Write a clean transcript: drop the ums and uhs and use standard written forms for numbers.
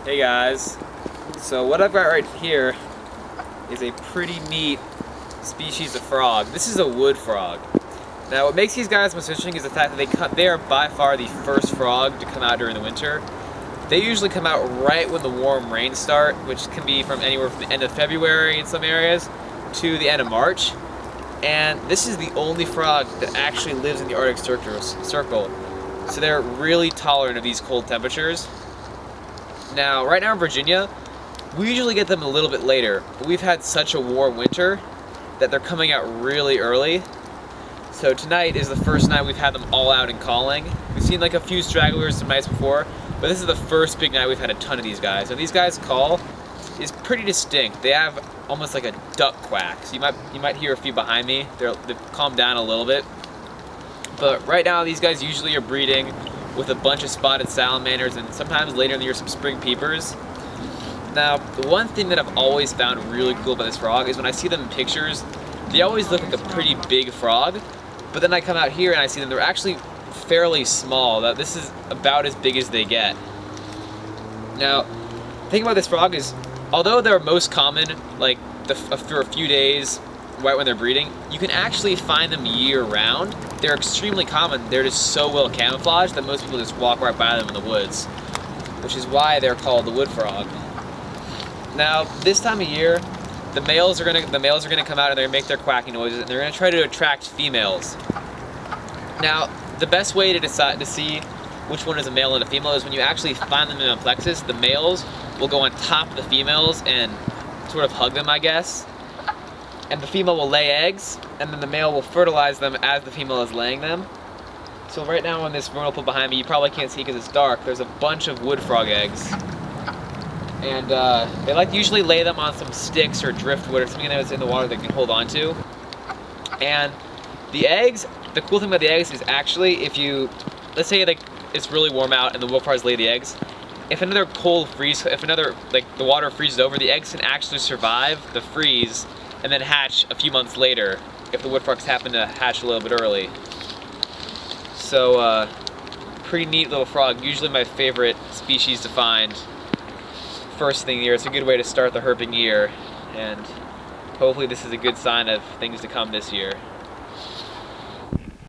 Hey guys, so what I've got right here is a pretty neat species of frog. This is a wood frog. Now what makes these guys most interesting is the fact that they are by far the first frog to come out during the winter. They usually come out right when the warm rains start, which can be from anywhere from the end of February in some areas to the end of March. And this is the only frog that actually lives in the Arctic circle, so they're really tolerant of these cold temperatures. Now, right now in Virginia, we usually get them a little bit later, but we've had such a warm winter that they're coming out really early. So tonight is the first night we've had them all out and calling. We've seen like a few stragglers some nights before, but this is the first big night we've had a ton of these guys. And these guys' call is pretty distinct. They have almost like a duck quack. So you might hear a few behind me. They've calmed down a little bit. But right now these guys usually are breeding with a bunch of spotted salamanders and sometimes later in the year some spring peepers. Now, the one thing that I've always found really cool about this frog is when I see them in pictures, they always look like a pretty big frog, but then I come out here and I see them, they're actually fairly small. This is about as big as they get. Now, the thing about this frog is, although they're most common, like for a few days, right when they're breeding, you can actually find them year-round. They're extremely common. They're just so well camouflaged that most people just walk right by them in the woods, which is why they're called the wood frog. Now, this time of year, the males are gonna come out and they're gonna make their quacking noises, and they're gonna try to attract females. Now, the best way to decide to see which one is a male and a female is when you actually find them in a plexus. The males will go on top of the females and sort of hug them, I guess. And the female will lay eggs, and then the male will fertilize them as the female is laying them. So right now on this vernal pool behind me, you probably can't see because it's dark, there's a bunch of wood frog eggs. And they like to usually lay them on some sticks or driftwood or something that's in the water they can hold on to. And the eggs, the cool thing about the eggs is actually let's say like it's really warm out and the wood frogs lay the eggs, if the water freezes over, the eggs can actually survive the freeze and then hatch a few months later if the wood frogs happen to hatch a little bit early. So, pretty neat little frog. Usually my favorite species to find first thing of the year. It's a good way to start the herping year, and hopefully this is a good sign of things to come this year.